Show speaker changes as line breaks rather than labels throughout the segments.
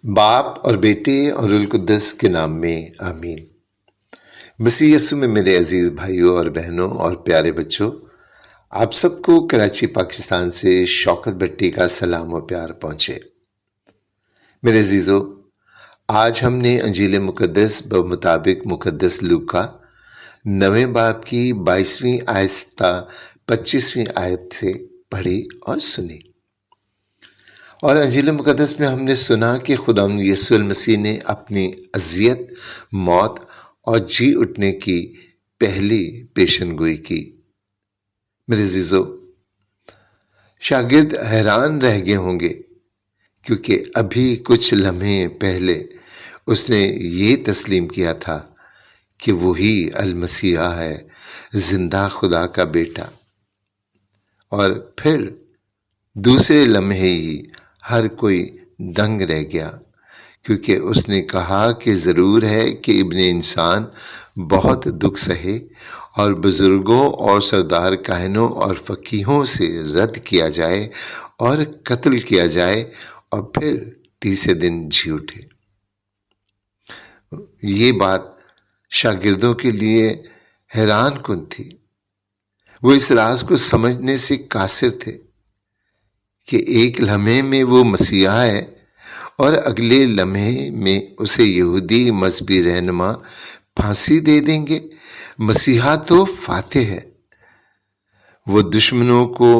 باپ اور بیٹے اور روح القدس کے نام میں آمین۔ مسیح یسوع میں میرے عزیز بھائیوں اور بہنوں اور پیارے بچوں، آپ سب کو کراچی پاکستان سے شوکت بھٹی کا سلام و پیار پہنچے۔ میرے عزیزو، آج ہم نے انجیل مقدس بمطابق مقدس لوکا 9 باب کی 22ویں آیت تا 25ویں آیت سے پڑھی اور سنی۔ اور انجیل مقدس میں ہم نے سنا کہ خداوند یسوع المسیح نے اپنی اذیت، موت اور جی اٹھنے کی پہلی پیشن گوئی کی۔ میرے عزیزو، شاگرد حیران رہ گئے ہوں گے، کیونکہ ابھی کچھ لمحے پہلے اس نے یہ تسلیم کیا تھا کہ وہی المسیح ہے، زندہ خدا کا بیٹا، اور پھر دوسرے لمحے ہی ہر کوئی دنگ رہ گیا، کیونکہ اس نے کہا کہ ضرور ہے کہ ابن انسان بہت دکھ سہے اور بزرگوں اور سردار کاہنوں اور فقیہوں سے رد کیا جائے اور قتل کیا جائے اور پھر تیسرے دن جی اٹھے۔ یہ بات شاگردوں کے لیے حیران کن تھی۔ وہ اس راز کو سمجھنے سے قاصر تھے کہ ایک لمحے میں وہ مسیحا ہے اور اگلے لمحے میں اسے یہودی مذہبی رہنما پھانسی دے دیں گے۔ مسیحا تو فاتح ہے، وہ دشمنوں کو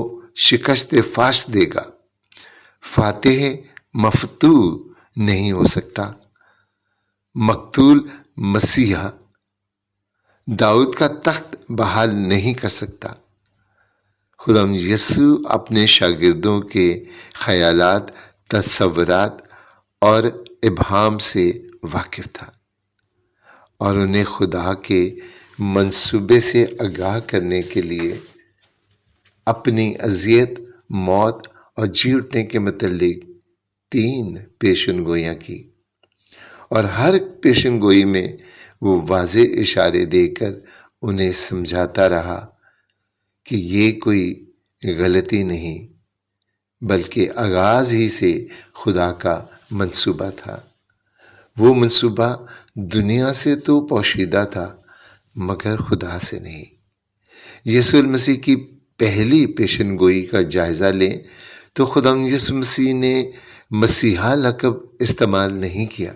شکست فاش دے گا۔ فاتح مفتوح نہیں ہو سکتا۔ مقتول مسیحا داؤد کا تخت بحال نہیں کر سکتا۔ خداوند یسوع اپنے شاگردوں کے خیالات، تصورات اور ابہام سے واقف تھا اور انہیں خدا کے منصوبے سے آگاہ کرنے کے لیے اپنی اذیت، موت اور جی اٹھنے کے متعلق 3 پیشن گوئیاں کی، اور ہر پیشن گوئی میں وہ واضح اشارے دے کر انہیں سمجھاتا رہا کہ یہ کوئی غلطی نہیں، بلکہ آغاز ہی سے خدا کا منصوبہ تھا۔ وہ منصوبہ دنیا سے تو پوشیدہ تھا، مگر خدا سے نہیں۔ یسوع المسیح کی پہلی پیشن گوئی کا جائزہ لیں تو خداوند یسوع مسیح نے مسیحا لقب استعمال نہیں کیا،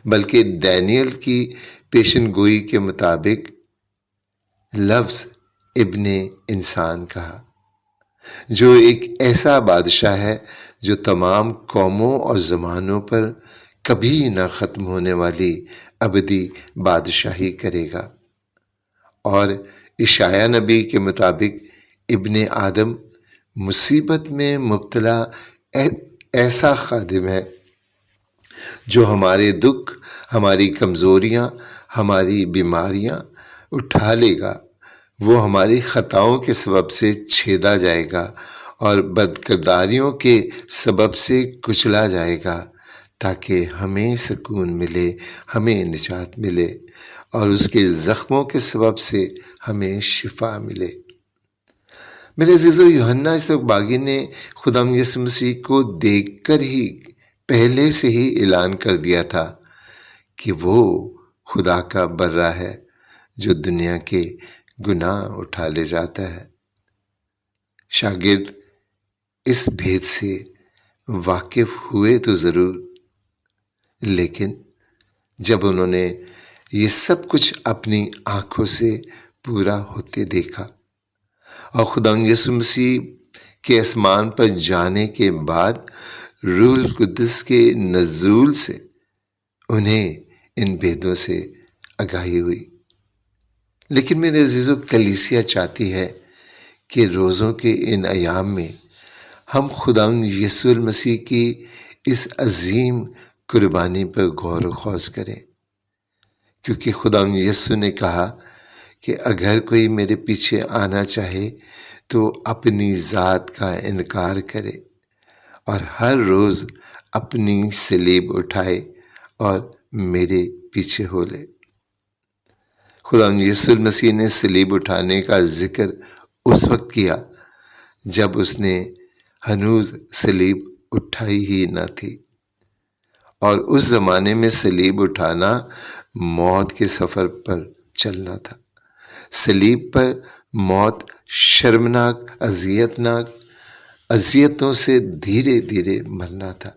بلکہ دانیل کی پیشن گوئی کے مطابق لفظ ابن انسان کہا، جو ایک ایسا بادشاہ ہے جو تمام قوموں اور زمانوں پر کبھی نہ ختم ہونے والی ابدی بادشاہی کرے گا۔ اور اشعیاء نبی کے مطابق ابن آدم مصیبت میں مبتلا ایسا خادم ہے جو ہمارے دکھ، ہماری کمزوریاں، ہماری بیماریاں اٹھا لے گا۔ وہ ہماری خطاؤں کے سبب سے چھیدا جائے گا اور بدکرداریوں کے سبب سے کچلا جائے گا، تاکہ ہمیں سکون ملے، ہمیں نجات ملے، اور اس کے زخموں کے سبب سے ہمیں شفا ملے۔ میرے عزیزو، یوحنا باغی نے خداوند یسوع مسیح کو دیکھ کر ہی پہلے سے ہی اعلان کر دیا تھا کہ وہ خدا کا برہ ہے جو دنیا کے گناہ اٹھا لے جاتا ہے۔ شاگرد اس بھید سے واقف ہوئے تو ضرور، لیکن جب انہوں نے یہ سب کچھ اپنی آنکھوں سے پورا ہوتے دیکھا اور خداوند یسوع مسیح کے آسمان پر جانے کے بعد روح القدس کے نزول سے انہیں ان بھیدوں سے آگاہی ہوئی۔ لیکن میرے عزیزو، کلیسیا چاہتی ہے کہ روزوں کے ان ایام میں ہم خداوند یسوع المسیح کی اس عظیم قربانی پر غور و خوض کریں، کیونکہ خداوند یسوع نے کہا کہ اگر کوئی میرے پیچھے آنا چاہے تو اپنی ذات کا انکار کرے اور ہر روز اپنی صلیب اٹھائے اور میرے پیچھے ہو لے۔ خداوند یسوع المسیح نے صلیب اٹھانے کا ذکر اس وقت کیا جب اس نے ہنوز صلیب اٹھائی ہی نہ تھی، اور اس زمانے میں صلیب اٹھانا موت کے سفر پر چلنا تھا۔ صلیب پر موت شرمناک، اذیتوں سے دھیرے دھیرے مرنا تھا۔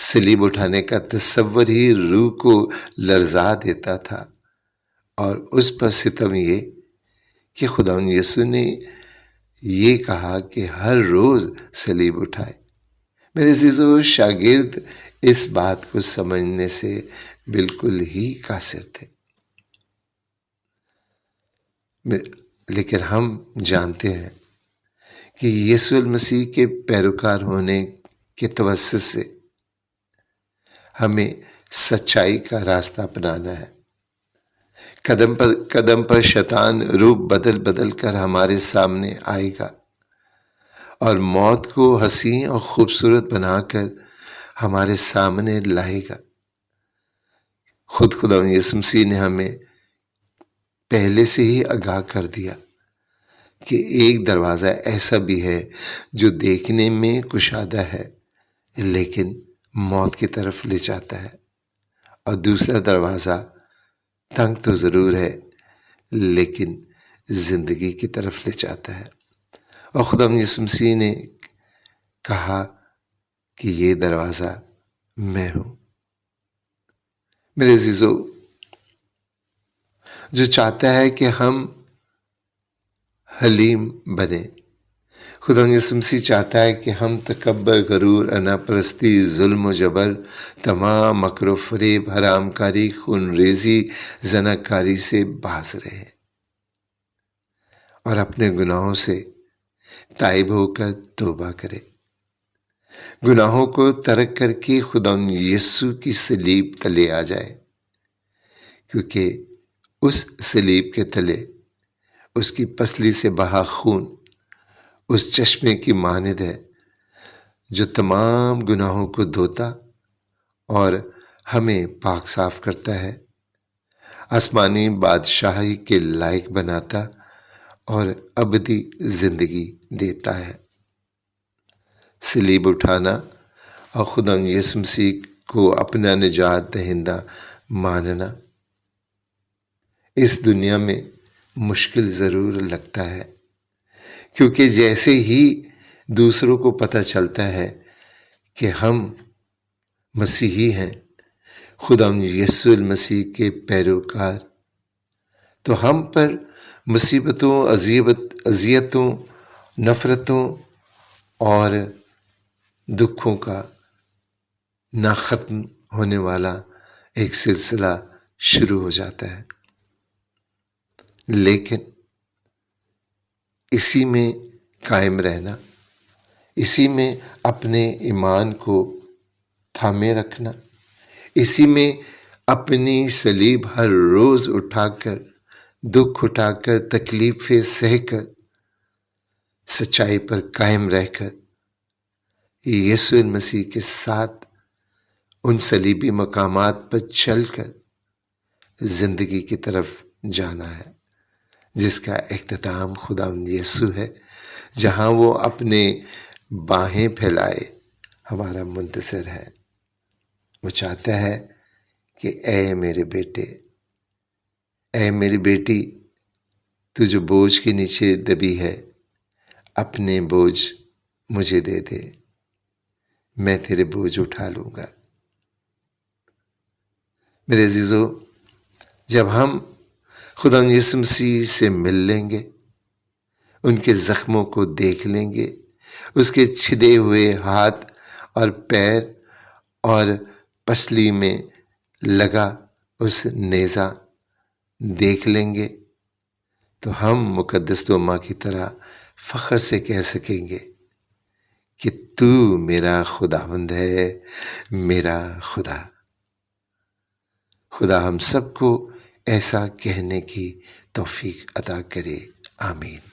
صلیب اٹھانے کا تصور ہی روح کو لرزا دیتا تھا، اور اس پر ستم یہ کہ خداوند یسوع نے یہ کہا کہ ہر روز صلیب اٹھائے۔ میرے عزیزو، شاگرد اس بات کو سمجھنے سے بالکل ہی قاصر تھے، لیکن ہم جانتے ہیں کہ یسوع المسیح کے پیروکار ہونے کے توسط سے ہمیں سچائی کا راستہ اپنانا ہے۔ قدم پر شیطان روپ بدل بدل کر ہمارے سامنے آئے گا اور موت کو حسین اور خوبصورت بنا کر ہمارے سامنے لائے گا۔ خداوند یسوع مسیح نے ہمیں پہلے سے ہی آگاہ کر دیا کہ ایک دروازہ ایسا بھی ہے جو دیکھنے میں کشادہ ہے لیکن موت کی طرف لے جاتا ہے، اور دوسرا دروازہ تنگ تو ضرور ہے لیکن زندگی کی طرف لے جاتا ہے۔ اور خداوند یسوع مسیح نے کہا کہ یہ دروازہ میں ہوں۔ میرے عزیزو، جو چاہتا ہے کہ ہم حلیم بنیں، خداوند یسوع مسیح چاہتا ہے کہ ہم تکبر، غرور، انا پرستی، ظلم و جبر، تمام مکر و فریب، حرام کاری، خون ریزی، زنا کاری سے باز رہیں اور اپنے گناہوں سے تائب ہو کر توبہ کرے، گناہوں کو ترک کر کے خداوند یسوع کی صلیب تلے آ جائے، کیونکہ اس صلیب کے تلے اس کی پسلی سے بہا خون اس چشمے کی مانند ہے جو تمام گناہوں کو دھوتا اور ہمیں پاک صاف کرتا ہے، آسمانی بادشاہی کے لائق بناتا اور ابدی زندگی دیتا ہے۔ صلیب اٹھانا اور خداوند یسوع مسیح کو اپنا نجات دہندہ ماننا اس دنیا میں مشکل ضرور لگتا ہے، کیونکہ جیسے ہی دوسروں کو پتہ چلتا ہے کہ ہم مسیحی ہیں، خداوند یسوع المسیح کے پیروکار، تو ہم پر مصیبتوں، اذیتوں، نفرتوں اور دکھوں کا نہ ختم ہونے والا ایک سلسلہ شروع ہو جاتا ہے۔ لیکن اسی میں قائم رہنا، اسی میں اپنے ایمان کو تھامے رکھنا، اسی میں اپنی صلیب ہر روز اٹھا کر، دکھ اٹھا کر، تکلیفیں سہ کر، سچائی پر قائم رہ کر یسوع المسیح کے ساتھ ان صلیبی مقامات پر چل کر زندگی کی طرف جانا ہے، جس کا اختتام خداوند یسوع ہے، جہاں وہ اپنے باہیں پھیلائے ہمارا منتظر ہے۔ وہ چاہتا ہے کہ اے میرے بیٹے، اے میری بیٹی، تو جو بوجھ کے نیچے دبی ہے، اپنے بوجھ مجھے دے دے، میں تیرے بوجھ اٹھا لوں گا۔ میرے عزیزو، جب ہم خداوند یسوع مسیح سے مل لیں گے، ان کے زخموں کو دیکھ لیں گے، اس کے چھدے ہوئے ہاتھ اور پیر اور پسلی میں لگا اس نیزہ دیکھ لیں گے، تو ہم مقدس توما کی طرح فخر سے کہہ سکیں گے کہ تو میرا خداوند ہے، میرا خدا۔ خدا ہم سب کو ایسا کہنے کی توفیق عطا کرے، آمین۔